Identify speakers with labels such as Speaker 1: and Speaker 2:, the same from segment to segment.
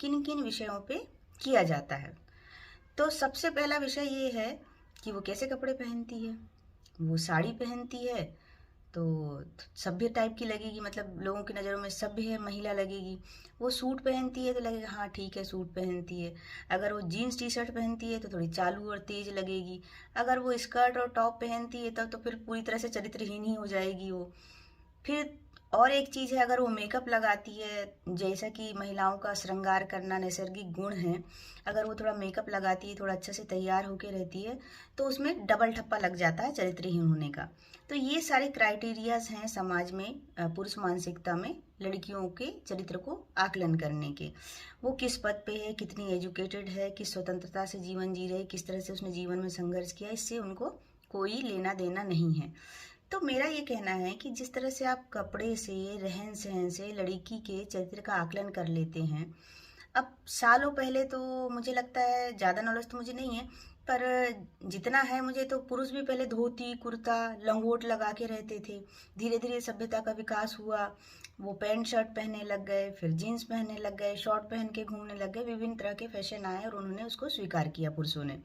Speaker 1: किन किन विषयों पे किया जाता है। तो सबसे पहला विषय ये है कि वो कैसे कपड़े पहनती है। वो साड़ी पहनती है तो सभ्य टाइप की लगेगी, मतलब लोगों की नज़रों में सभ्य है महिला लगेगी। वो सूट पहनती है तो लगेगा हाँ ठीक है सूट पहनती है। अगर वो जीन्स टी शर्ट पहनती है तो थोड़ी चालू और तेज लगेगी। अगर वो स्कर्ट और टॉप पहनती है तब तो फिर पूरी तरह से चरित्रहीन ही हो जाएगी वो। फिर और एक चीज़ है, अगर वो मेकअप लगाती है, जैसा कि महिलाओं का श्रृंगार करना नैसर्गिक गुण है, अगर वो थोड़ा मेकअप लगाती है, थोड़ा अच्छे से तैयार होके रहती है, तो उसमें डबल ठप्पा लग जाता है चरित्रहीन होने का। तो ये सारे क्राइटेरियाज हैं समाज में, पुरुष मानसिकता में लड़कियों के चरित्र को आकलन करने के। वो किस पद पे है, कितनी एजुकेटेड है, किस स्वतंत्रता से जीवन जी रही, किस तरह से उसने जीवन में संघर्ष किया, इससे उनको कोई लेना देना नहीं है। तो मेरा ये कहना है कि जिस तरह से आप कपड़े से, रहन सहन से लड़की के चरित्र का आकलन कर लेते हैं, अब सालों पहले तो मुझे लगता है, ज़्यादा नॉलेज तो मुझे नहीं है, पर जितना है मुझे, तो पुरुष भी पहले धोती कुर्ता लंगोट लगा के रहते थे। धीरे धीरे सभ्यता का विकास हुआ, वो पैंट शर्ट पहनने लग गए, फिर जीन्स पहनने लग गए, शॉर्ट पहन के घूमने लग गए, विभिन्न तरह के फैशन आए और उन्होंने उसको स्वीकार किया पुरुषों ने।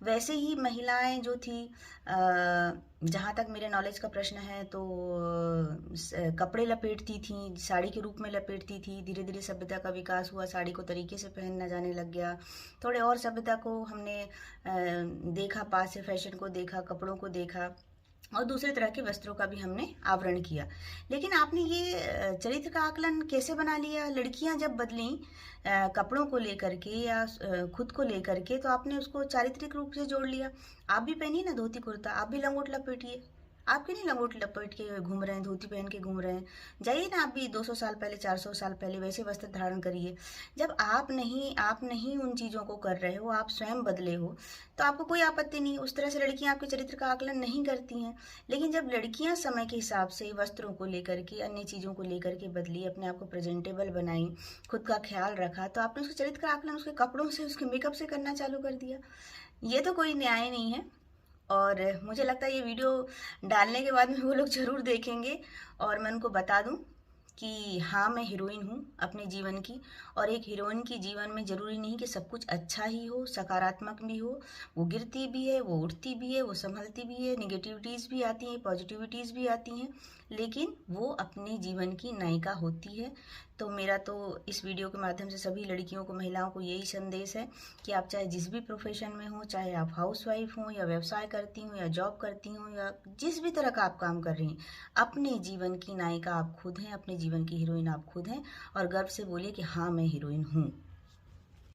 Speaker 1: वैसे ही महिलाएं जो थी, जहाँ तक मेरे नॉलेज का प्रश्न है, तो कपड़े लपेटती थी, साड़ी के रूप में लपेटती थी। धीरे धीरे सभ्यता का विकास हुआ, साड़ी को तरीके से पहनना जाने लग गया। थोड़े और सभ्यता को हमने देखा, पास से फैशन को देखा, कपड़ों को देखा, और दूसरे तरह के वस्त्रों का भी हमने आवरण किया। लेकिन आपने ये चरित्र का आकलन कैसे बना लिया? लड़कियां जब बदली कपड़ों को लेकर के या खुद को लेकर के, तो आपने उसको चारित्रिक रूप से जोड़ लिया। आप भी पहनिए ना धोती कुर्ता, आप भी लंगोट लपेटिए। आप क्यों नहीं लंगोट लपेट के घूम रहे हैं, धोती पहन के घूम रहे हैं? जाइए ना, आप भी 200 साल पहले, 400 साल पहले वैसे वस्त्र धारण करिए। जब आप नहीं उन चीज़ों को कर रहे हो, आप स्वयं बदले हो, तो आपको कोई आपत्ति नहीं। उस तरह से लड़कियां आपके चरित्र का आकलन नहीं करती हैं। लेकिन जब लड़कियां समय के हिसाब से वस्त्रों को लेकर के, अन्य चीज़ों को लेकर के बदली, अपने आप को प्रेजेंटेबल बनाई, खुद का ख्याल रखा, तो आपने उसके चरित्र का आकलन उसके कपड़ों से, उसके मेकअप से करना चालू कर दिया। ये तो कोई न्याय नहीं है। और मुझे लगता है ये वीडियो डालने के बाद में वो लोग ज़रूर देखेंगे, और मैं उनको बता दूं कि हाँ, मैं हीरोइन हूँ अपने जीवन की। और एक हीरोइन की जीवन में ज़रूरी नहीं कि सब कुछ अच्छा ही हो, सकारात्मक भी हो। वो गिरती भी है, वो उठती भी है, वो संभलती भी है, निगेटिविटीज़ भी आती हैं, पॉजिटिविटीज़ भी आती हैं, लेकिन वो अपने जीवन की नायिका होती है। तो मेरा तो इस वीडियो के माध्यम से सभी लड़कियों को, महिलाओं को यही संदेश है कि आप चाहे जिस भी प्रोफेशन में हो, चाहे आप हाउसवाइफ हो, या व्यवसाय करती हो, या जॉब करती हो, या जिस भी तरह का आप काम कर रही हैं, अपने जीवन की नायिका आप खुद हैं, अपने जीवन की हीरोइन आप खुद हैं। और गर्व से बोलिए कि हाँ, मैं हीरोइन हूँ।